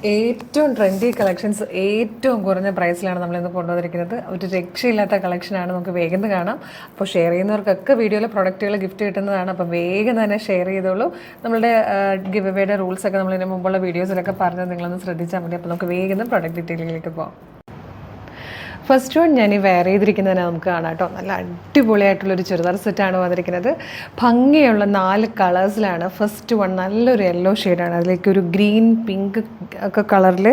ഏറ്റവും trendy collections ഏറ്റവും കുറഞ്ഞ പ്രൈസിലാണ് നമ്മളിന്ന് കൊണ്ടുവന്നിരിക്കുന്നത്. ഒരു രക്ഷയില്ലാത്ത കളക്ഷനാണ്, നമുക്ക് വേഗം കാണാം. അപ്പോൾ ഷെയർ ചെയ്യുന്നവർക്കൊക്കെ വീഡിയോയിൽ പ്രൊഡക്റ്റുകൾ ഗിഫ്റ്റ് കിട്ടുന്നതാണ്. അപ്പോൾ വേഗം തന്നെ ഷെയർ ചെയ്തോളൂ. നമ്മളുടെ ഗിവ് അവേയുടെ റൂൾസൊക്കെ നമ്മളിതിന് മുമ്പുള്ള വീഡിയോസിലൊക്കെ പറഞ്ഞത് നിങ്ങളൊന്ന് ശ്രദ്ധിച്ചാൽ മതി. അപ്പോൾ നമുക്ക് വേഗം പ്രൊഡക്റ്റ് ഡീറ്റെയിലിലേക്ക് പോകാം. ഫസ്റ്റ് വൺ ഞാൻ ഈ വെയർ ചെയ്തിരിക്കുന്നതിനെ നമുക്ക് കാണാം കേട്ടോ. നല്ല അടിപൊളിയായിട്ടുള്ളൊരു ചുരിദാർ സെറ്റാണ് വന്നിരിക്കുന്നത്. ഭംഗിയുള്ള 4 കളേഴ്സിലാണ്. ഫസ്റ്റ് വൺ നല്ലൊരു യെല്ലോ ഷെയ്ഡാണ്, അതിലേക്ക് ഒരു ഗ്രീൻ പിങ്ക് ഒക്കെ കളറിൽ,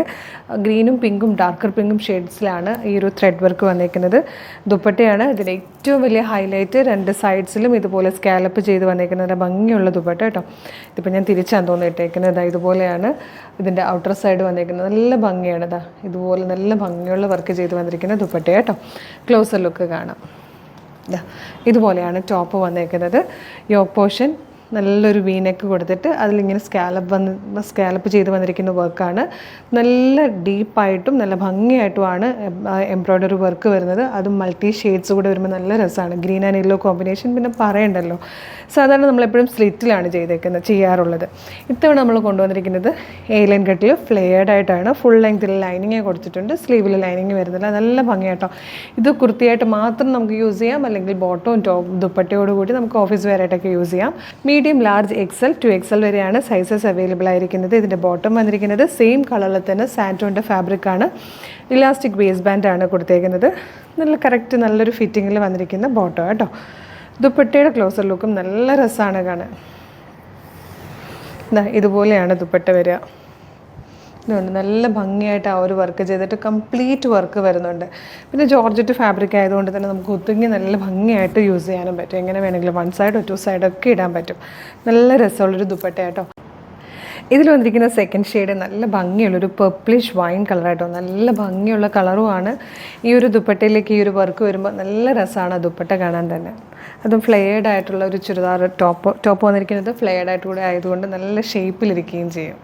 ഗ്രീനും പിങ്കും ഡാർക്കർ പിങ്കും ഷെയ്ഡ്സിലാണ് ഈ ഒരു ത്രെഡ് വർക്ക് വന്നിരിക്കുന്നത്. ദുപ്പട്ടയാണ് ഇതിൻ്റെ ഏറ്റവും വലിയ ഹൈലൈറ്റ്. 2 സൈഡ്സിലും ഇതുപോലെ സ്കാലപ്പ് ചെയ്ത് വന്നിരിക്കുന്നത് ഭംഗിയുള്ള ദുപ്പട്ട കേട്ടോ. ഇതിപ്പോൾ ഞാൻ തിരിച്ചാണ് തോന്നിയിട്ടേക്കുന്നത്. ഇതുപോലെയാണ് ഇതിൻ്റെ ഔട്ടർ സൈഡ് വന്നിരിക്കുന്നത്. നല്ല ഭംഗിയാണ്. ഇതുപോലെ നല്ല ഭംഗിയുള്ള വർക്ക് ചെയ്ത് വന്നിരിക്കുന്ന ദുപ്പട്ട കേട്ടോ. ക്ലോസർ ലുക്ക് കാണാം. ഇതുപോലെയാണ് ടോപ്പ് വന്നേക്കുന്നത്. യോക്ക് പോർഷൻ നല്ലൊരു വീനെക്ക് കൊടുത്തിട്ട് അതിലിങ്ങനെ സ്കാലപ്പ് ചെയ്ത് വന്നിരിക്കുന്ന വർക്കാണ്. നല്ല ഡീപ്പായിട്ടും നല്ല ഭംഗിയായിട്ടുമാണ് എംബ്രോയ്ഡറി വർക്ക് വരുന്നത്. അതും മൾട്ടി ഷെയ്ഡ്സ് കൂടെ വരുമ്പോൾ നല്ല രസമാണ്. ഗ്രീൻ ആൻഡ് യെല്ലോ കോമ്പിനേഷൻ പിന്നെ പറയണ്ടല്ലോ. സാധാരണ നമ്മളെപ്പോഴും സ്ലിറ്റിലാണ് ചെയ്യാറുള്ളത്. ഇത്തവണ നമ്മൾ കൊണ്ടുവന്നിരിക്കുന്നത് എ-ലൈൻ കട്ടിൽ ഫ്ലെയർഡ് ആയിട്ടാണ്. ഫുൾ ലെങ്ത്തിൽ ലൈനിങ് കൊടുത്തിട്ടുണ്ട്. സ്ലീവിൽ ലൈനിങ് വരുന്നില്ല. നല്ല ഭംഗിയായിട്ടോ. ഇത് കുർത്തിയായിട്ട് മാത്രം നമുക്ക് യൂസ് ചെയ്യാം, അല്ലെങ്കിൽ ബോട്ടവും ദുപ്പട്ടയോടുകൂടി നമുക്ക് ഓഫീസ് വെയർ ആയിട്ടൊക്കെ യൂസ് ചെയ്യാം. മീഡിയം, ലാർജ്, എക്സൽ, 2XL വരെയാണ് സൈസസ് അവൈലബിൾ ആയിരിക്കുന്നത്. ഇതിൻ്റെ ബോട്ടം വന്നിരിക്കുന്നത് സെയിം കളറിൽ തന്നെ സാൻറ്റോണിൻ്റെ ഫാബ്രിക്കാണ്. ഇലാസ്റ്റിക് വേസ്റ്റ് ബാൻഡാണ് കൊടുത്തേക്കുന്നത്. നല്ല കറക്റ്റ് നല്ലൊരു ഫിറ്റിങ്ങിൽ വന്നിരിക്കുന്ന ബോട്ടം കേട്ടോ. ദുപ്പട്ടയുടെ ക്ലോസർ ലുക്കും നല്ല രസമാണ് കാണാൻ. ഇതുപോലെയാണ് ദുപ്പട്ട വരിക. ഇതുകൊണ്ട് നല്ല ഭംഗിയായിട്ട് ആ ഒരു വർക്ക് ചെയ്തിട്ട് കംപ്ലീറ്റ് വർക്ക് വരുന്നുണ്ട്. പിന്നെ ജോർജറ്റ് ഫാബ്രിക് ആയതുകൊണ്ട് തന്നെ നമുക്ക് ഒതുങ്ങി നല്ല ഭംഗിയായിട്ട് യൂസ് ചെയ്യാനും പറ്റും. എങ്ങനെ വേണമെങ്കിലും 1 സൈഡോ 2 സൈഡോ ഒക്കെ ഇടാൻ പറ്റും. നല്ല രസമുള്ളൊരു ദുപ്പട്ട കേട്ടോ. ഇതിൽ വന്നിരിക്കുന്ന സെക്കൻഡ് ഷെയ്ഡ് നല്ല ഭംഗിയുള്ളൊരു പർപ്പിളിഷ് വൈൻ കളറായിട്ടോ. നല്ല ഭംഗിയുള്ള കളറുമാണ്. ഈ ഒരു ദുപ്പട്ടയിലേക്ക് ഈ ഒരു വർക്ക് വരുമ്പോൾ നല്ല രസമാണ് ദുപ്പട്ട കാണാൻ തന്നെ. അതും ഫ്ലെയർഡ് ആയിട്ടുള്ള ഒരു ചുരിദാർ ടോപ്പ് വന്നിരിക്കുന്നത് ഫ്ലെയർഡ് ആയിട്ട് കൂടെ ആയതുകൊണ്ട് നല്ല ഷേപ്പിലിരിക്കുകയും ചെയ്യും.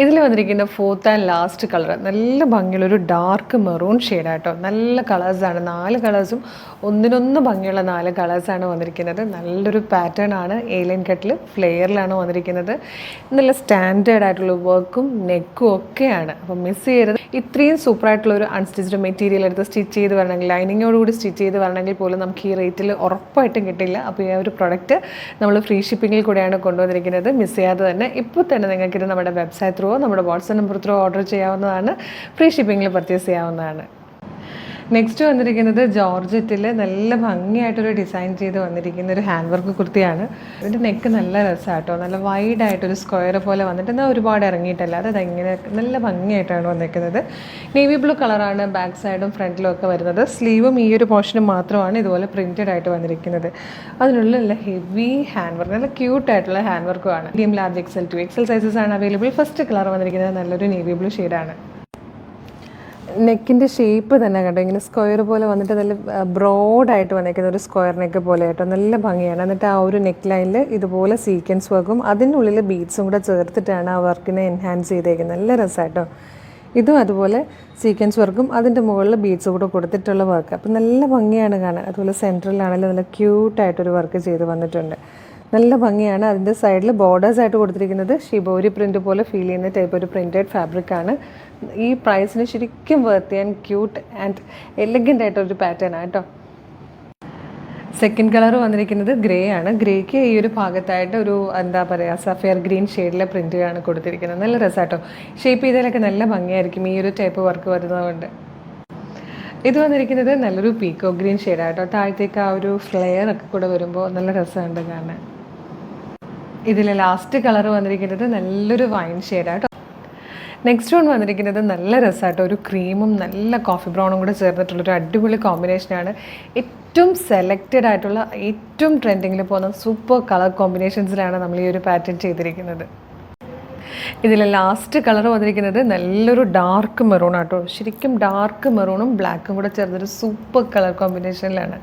ഇതിൽ വന്നിരിക്കുന്ന 4th ആൻഡ് ലാസ്റ്റ് കളർ നല്ല ഭംഗിയുള്ളൊരു ഡാർക്ക് മെറൂൺ ഷെയ്ഡായിട്ടോ. നല്ല കളേഴ്സാണ്. 4 കളേഴ്സും ഒന്നിനൊന്ന് ഭംഗിയുള്ള 4 കളേഴ്സാണ് വന്നിരിക്കുന്നത്. നല്ലൊരു പാറ്റേൺ ആണ്. എ-ലൈൻ കട്ടിൽ ഫ്ലെയറിലാണ് വന്നിരിക്കുന്നത്. നല്ല സ്റ്റാൻഡേർഡ് ആയിട്ടുള്ള വർക്കും നെക്കും ഒക്കെയാണ്. അപ്പം മിസ് ചെയ്യരുത്. ഇത്രയും സൂപ്പറായിട്ടുള്ളൊരു അൺസ്റ്റിച്ച്ഡ് മെറ്റീരിയൽ എടുത്ത് സ്റ്റിച്ച് ചെയ്ത് വരണമെങ്കിൽ, ലൈനിങ്ങോടുകൂടി സ്റ്റിച്ച് ചെയ്ത് വരണമെങ്കിൽ പോലും നമുക്ക് ഈ റേറ്റിൽ ഉറപ്പായിട്ടും കിട്ടില്ല. അപ്പോൾ ഈ ഒരു പ്രൊഡക്റ്റ് നമ്മൾ ഫ്രീ ഷിപ്പിങ്ങിൽ കൂടെയാണ് കൊണ്ടുവന്നിരിക്കുന്നത്. മിസ് ചെയ്യാതെ തന്നെ ഇപ്പോൾ തന്നെ നിങ്ങൾക്കിത് നമ്മുടെ വെബ്സൈറ്റ് നമ്മുടെ വാട്സ്ആപ്പ് നമ്പർ ത്രൂ ഓർഡർ ചെയ്യാവുന്നതാണ്. ഫ്രീ ഷിപ്പിങ്ങിൽ പർച്ചേസ് ചെയ്യാവുന്നതാണ്. നെക്സ്റ്റ് വന്നിരിക്കുന്നത് ജോർജറ്റിൽ നല്ല ഭംഗിയായിട്ടൊരു ഡിസൈൻ ചെയ്ത് വന്നിരിക്കുന്ന ഒരു ഹാൻഡ് വർക്ക് കുർത്തിയാണ്. ഇതിൻ്റെ നെക്ക് നല്ല രസമാട്ടോ. നല്ല വൈഡായിട്ടൊരു സ്ക്വയർ പോലെ വന്നിട്ട് എന്നാൽ ഒരുപാട് ഇറങ്ങിയിട്ടല്ല. അത് ഇങ്ങനെ നല്ല ഭംഗിയായിട്ടാണ് വന്നിരിക്കുന്നത്. നേവി ബ്ലൂ കളറാണ് ബാക്ക് സൈഡും ഫ്രണ്ടിലും ഒക്കെ വരുന്നത്. സ്ലീവും ഈ ഒരു പോർഷനും മാത്രമാണ് ഇതുപോലെ പ്രിൻറ്റഡ് ആയിട്ട് വന്നിരിക്കുന്നത്. അതിനുള്ള നല്ല ഹെവി ഹാൻഡ് വർക്ക്, നല്ല ക്യൂട്ടായിട്ടുള്ള ഹാൻഡ് വർക്കുമാണ്. Medium, large, XL, 2XL sizes ആണ് അവൈലബിൾ. ഫസ്റ്റ് കളർ വന്നിരിക്കുന്നത് നല്ലൊരു നേവി ബ്ലൂ ഷെയ്ഡാണ്. നെക്കിൻ്റെ ഷേപ്പ് തന്നെ കണ്ടോ, ഇങ്ങനെ സ്ക്വയർ പോലെ വന്നിട്ട് നല്ല ബ്രോഡായിട്ട് വന്നിരിക്കുന്ന ഒരു സ്ക്വയർ നെക്ക് പോലെ കേട്ടോ. നല്ല ഭംഗിയാണ്. എന്നിട്ട് ആ ഒരു നെക്ക് ലൈനിൽ ഇതുപോലെ സീക്വൻസ് വർക്കും അതിനുള്ളിൽ ബീഡ്സും കൂടെ ചേർത്തിട്ടാണ് ആ വർക്കിനെ എൻഹാൻസ് ചെയ്തേക്കുന്നത്. നല്ല രസമായിട്ടോ. ഇതും അതുപോലെ സീക്വൻസ് വർക്കും അതിൻ്റെ മുകളിൽ ബീഡ്സ് കൂടെ കൊടുത്തിട്ടുള്ള വർക്ക്. അപ്പം നല്ല ഭംഗിയാണ് കാണാൻ. അതുപോലെ സെൻറ്ററിലാണെങ്കിലും നല്ല ക്യൂട്ടായിട്ടൊരു വർക്ക് ചെയ്ത് വന്നിട്ടുണ്ട്. നല്ല ഭംഗിയാണ്. അതിൻ്റെ സൈഡിൽ ബോർഡേഴ്സ് ആയിട്ട് കൊടുത്തിരിക്കുന്നത് ഷിബോരി പ്രിൻറ്റ് പോലെ ഫീൽ ചെയ്യുന്ന ടൈപ്പ് ഒരു പ്രിൻറ്റഡ് ഫാബ്രിക്കാണ്. ഈ പ്രൈസിന് ശരിക്കും worth and cute and elegant ആയിട്ടൊരു പാറ്റേൺ ആണ് കേട്ടോ. സെക്കൻഡ് കളർ വന്നിരിക്കുന്നത് ഗ്രേ ആണ്. ഗ്രേക്ക് ഈ ഒരു ഭാഗത്തായിട്ട് ഒരു എന്താ പറയുക സഫയർ ഗ്രീൻ ഷെയ്ഡിലെ പ്രിൻറ്റാണ് കൊടുത്തിരിക്കുന്നത്. നല്ല രസമാട്ടോ. ഷേപ്പ് ചെയ്താലൊക്കെ നല്ല ഭംഗിയായിരിക്കും ഈ ഒരു ടൈപ്പ് വർക്ക് വരുന്നതുകൊണ്ട്. ഇത് വന്നിരിക്കുന്നത് നല്ലൊരു പീക്കോ ഗ്രീൻ ഷെയ്ഡായിട്ടോ. താഴത്തേക്ക് ആ ഒരു ഫ്ലെയർ ഒക്കെ കൂടെ വരുമ്പോൾ നല്ല രസമുണ്ട് കാണാൻ. ഇതിൽ ലാസ്റ്റ് കളർ വന്നിരിക്കുന്നത് നല്ലൊരു വൈൻ ഷെയ്ഡായിട്ടോ. നെക്സ്റ്റ് വൺ വന്നിരിക്കുന്നത് നല്ല രസമായിട്ടോ. ഒരു ക്രീമും നല്ല കോഫി ബ്രൗണും കൂടെ ചേർന്നിട്ടുള്ളൊരു അടിപൊളി കോമ്പിനേഷനാണ്. ഏറ്റവും സെലക്റ്റഡ് ആയിട്ടുള്ള ഏറ്റവും ട്രെൻഡിങ്ങിൽ പോകുന്ന സൂപ്പർ കളർ കോമ്പിനേഷൻസിലാണ് നമ്മൾ ഈ ഒരു പാറ്റേൺ ചെയ്തിരിക്കുന്നത്. ഇതിൽ ലാസ്റ്റ് കളർ വന്നിരിക്കുന്നത് നല്ലൊരു ഡാർക്ക് മെറൂൺ ആട്ടോ. ശരിക്കും ഡാർക്ക് മെറൂണും ബ്ലാക്കും കൂടെ ചേർന്നൊരു സൂപ്പർ കളർ കോമ്പിനേഷനിലാണ്.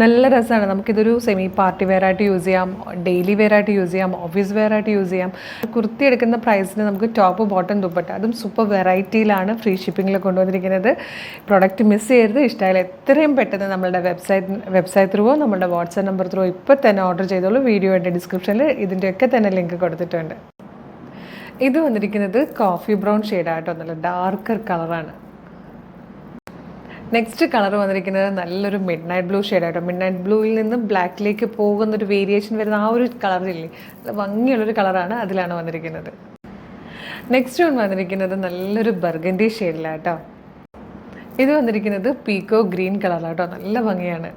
നല്ല രസമാണ്. നമുക്കിതൊരു സെമി പാർട്ടി വെയർ ആയിട്ട് യൂസ് ചെയ്യാം, ഡെയിലി വെയർ ആയിട്ട് യൂസ് ചെയ്യാം, ഓഫീസ് വെയർ ആയിട്ട് യൂസ് ചെയ്യാം. കുർത്തി എടുക്കുന്ന പ്രൈസിന് നമുക്ക് ടോപ്പ് ബോട്ടം ദുപ്പട്ട അതും സൂപ്പർ വെറൈറ്റിയിലാണ് ഫ്രീ ഷിപ്പിങ്ങിൽ കൊണ്ടുവന്നിരിക്കുന്നത്. പ്രൊഡക്റ്റ് മിസ് ചെയ്യരുത്. ഇഷ്ടമായാലും എത്രയും പെട്ടെന്ന് നമ്മളുടെ വെബ്സൈറ്റ് ത്രൂവോ നമ്മുടെ വാട്സാപ്പ് നമ്പർ ത്രൂവോ ഇപ്പോൾ തന്നെ ഓർഡർ ചെയ്തോളൂ. വീഡിയോയുടെ ഡിസ്ക്രിപ്ഷനിൽ ഇതിൻ്റെയൊക്കെ തന്നെ ലിങ്ക് കൊടുത്തിട്ടുണ്ട്. ഇത് വന്നിരിക്കുന്നത് കോഫി ബ്രൗൺ ഷെയ്ഡാണ് കേട്ടോ, നല്ല ഡാർക്കർ കളറാണ്. നെക്സ്റ്റ് കളർ വന്നിരിക്കുന്നത് നല്ലൊരു മിഡ് നൈറ്റ് ബ്ലൂ ഷെയ്ഡായിട്ടോ. മിഡ് നൈറ്റ് ബ്ലൂവിൽ നിന്ന് ബ്ലാക്കിലേക്ക് പോകുന്നൊരു വേരിയേഷൻ വരുന്ന ആ ഒരു കളറില്ലേ, നല്ല ഭംഗിയുള്ളൊരു കളറാണ്, അതിലാണ് വന്നിരിക്കുന്നത്. നെക്സ്റ്റ് വൺ വന്നിരിക്കുന്നത് നല്ലൊരു ബർഗൻഡി ഷെയ്ഡിലാട്ടോ. ഇത് വന്നിരിക്കുന്നത് പീക്കോ ഗ്രീൻ കളറാട്ടോ, നല്ല ഭംഗിയാണ്.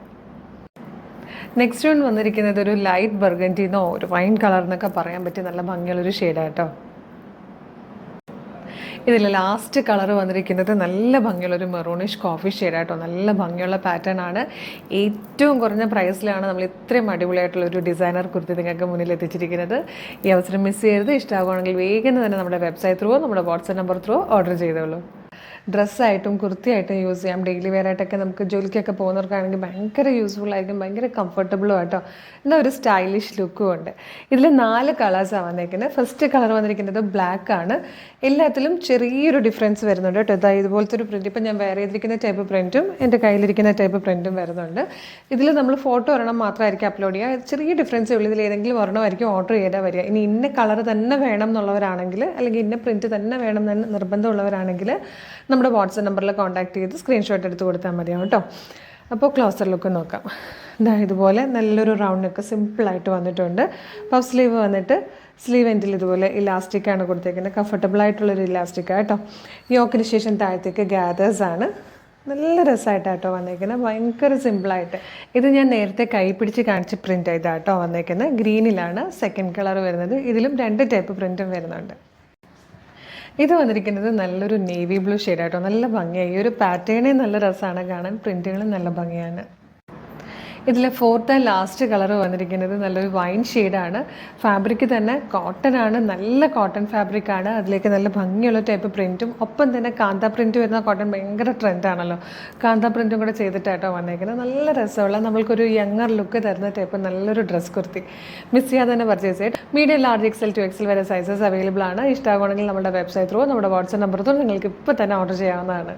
നെക്സ്റ്റ് വൺ വന്നിരിക്കുന്നത് ഒരു ലൈറ്റ് ബർഗൻഡിന്നോ ഒരു വൈൻ കളർ എന്നൊക്കെ പറയാൻ പറ്റിയ നല്ല ഭംഗിയുള്ളൊരു ഷെയ്ഡാട്ടോ. ഇതിൽ ലാസ്റ്റ് കളർ വന്നിരിക്കുന്നത് നല്ല ഭംഗിയുള്ളൊരു മെറൂണിഷ് കോഫി ഷെയ്ഡാട്ടോ, നല്ല ഭംഗിയുള്ള പാറ്റേൺ ആണ്. ഏറ്റവും കുറഞ്ഞ പ്രൈസിലാണ് നമ്മൾ ഇത്രയും അടിപൊളിയായിട്ടുള്ളൊരു ഡിസൈനർ കുർത്തി നിങ്ങൾക്ക് മുന്നിൽ എത്തിച്ചിരിക്കുന്നത്. ഈ അവസരം മിസ് ചെയ്യരുത്. ഇഷ്ടമാകുകയാണെങ്കിൽ വേഗം തന്നെ നമ്മുടെ വെബ്സൈറ്റ് ത്രൂ നമ്മുടെ വാട്സാപ്പ് നമ്പർ ത്രൂ ഓർഡർ ചെയ്തോളൂ. ഡ്രസ്സായിട്ടും കുർത്തിയായിട്ടും യൂസ് ചെയ്യാം. ഡെയിലി വെയർ ആയിട്ടൊക്കെ നമുക്ക് ജോലിക്കൊക്കെ പോകുന്നവർക്കാണെങ്കിൽ ഭയങ്കര യൂസ്ഫുൾ ആയിരിക്കും, ഭയങ്കര കംഫർട്ടബിളും ആട്ടോ, എന്നാൽ ഒരു സ്റ്റൈലിഷ് ലുക്കും ഉണ്ട്. ഇതിൽ 4 കളേഴ്സാണ് വന്നിരിക്കുന്നത്. ഫസ്റ്റ് കളർ വന്നിരിക്കുന്നത് ബ്ലാക്ക് ആണ്. എല്ലാത്തിലും ചെറിയൊരു ഡിഫറൻസ് വരുന്നുണ്ട് കേട്ടോ. ഇതാ ഇതുപോലത്തെ ഒരു പ്രിൻറ്റ്, ഇപ്പം ഞാൻ വേറെ ചെയ്തിരിക്കുന്ന ടൈപ്പ് പ്രിൻറ്റും എൻ്റെ കയ്യിലിരിക്കുന്ന ടൈപ്പ് പ്രിൻറ്റും വരുന്നുണ്ട്. ഇതിൽ നമ്മൾ ഫോട്ടോ ഒരെണ്ണം മാത്രമായിരിക്കും അപ്ലോഡ് ചെയ്യുക. ചെറിയ ഡിഫറൻസേ ഉള്ളൂ. ഇതിൽ ഏതെങ്കിലും ഒരെണ്ണമായിരിക്കും ഓർഡർ ചെയ്താൽ വരിക. ഇനി ഇന്ന കളർ തന്നെ വേണം എന്നുള്ളവരാണെങ്കിൽ, അല്ലെങ്കിൽ ഇന്ന പ്രിൻറ്റ് തന്നെ വേണം എന്ന് നിർബന്ധമുള്ളവരാണെങ്കിൽ നമ്മുടെ വാട്സാപ്പ് നമ്പറിൽ കോൺടാക്ട് ചെയ്ത് സ്ക്രീൻഷോട്ട് എടുത്ത് കൊടുത്താൽ മതിയാവും കേട്ടോ. അപ്പോൾ ക്ലോസർ ലുക്ക് നോക്കാം. ഇതാ ഇതുപോലെ നല്ലൊരു റൗണ്ട് നെക്ക് സിമ്പിളായിട്ട് വന്നിട്ടുണ്ട്. പഫ് സ്ലീവ് വന്നിട്ട് സ്ലീവ് എൻഡിൽ ഇതുപോലെ ഇലാസ്റ്റിക്കാണ് കൊടുത്തേക്കുന്നത്. കംഫർട്ടബിൾ ആയിട്ടുള്ളൊരു ഇലാസ്റ്റിക്കാണ് കേട്ടോ. യോക്കിന് ശേഷം താഴത്തേക്ക് ഗ്യാദേഴ്സാണ്. നല്ല രസമായിട്ടാട്ടോ വന്നേക്കുന്നത്, ഭയങ്കര സിമ്പിളായിട്ട്. ഇത് ഞാൻ നേരത്തെ കൈ പിടിച്ച് കാണിച്ച് പ്രിൻ്റ് ചെയ്താട്ടോ വന്നേക്കുന്നത്. ഗ്രീനിലാണ് സെക്കൻഡ് കളർ വരുന്നത്. ഇതിലും 2 ടൈപ്പ് പ്രിൻറ്റും വരുന്നുണ്ട്. ഇത് വന്നിരിക്കുന്നത് നല്ലൊരു നേവി ബ്ലൂ ഷെയ്ഡായിട്ടോ, നല്ല ഭംഗിയായി. ഈ ഒരു പാറ്റേണേ നല്ല രസമാണ് കാണാൻ, പ്രിൻറ്റുകളും നല്ല ഭംഗിയാണ്. ഇതിലെ 4th ആൻഡ് ലാസ്റ്റ് കളർ വന്നിരിക്കുന്നത് നല്ലൊരു വൈൻ ഷെയ്ഡാണ്. ഫാബ്രിക് തന്നെ കോട്ടൺ ആണ്, നല്ല കോട്ടൺ ഫാബ്രിക്കാണ്. അതിലേക്ക് നല്ല ഭംഗിയുള്ള ടൈപ്പ് പ്രിൻറ്റും ഒപ്പം തന്നെ കാന്ത പ്രിൻറ്റ് വരുന്ന കോട്ടൺ ഭയങ്കര ട്രെൻഡാണല്ലോ. കാന്ത പ്രിൻറ്റും കൂടെ ചെയ്തിട്ടായിട്ടോ വന്നേക്കുന്നത്. നല്ല രസമുള്ള നമ്മൾക്കൊരു യങ്ങർ ലുക്ക് തരുന്ന ടൈപ്പ് നല്ലൊരു ഡ്രസ് കുർത്തി. മിസ് ചെയ്യാതെ തന്നെ പർച്ചേസ് ചെയ്ത്. Medium large XL to XL വരെ സൈസസ് അവൈലബിൾ ആണ്. ഇഷ്ടമാകുകയാണെങ്കിൽ നമ്മുടെ വെബ്സൈറ്റ് ത്രൂ നമ്മുടെ വാട്സാപ്പ് നമ്പർ ത്രൂ നിങ്ങൾക്ക് ഇപ്പോൾ തന്നെ ഓർഡർ ചെയ്യാവുന്നതാണ്.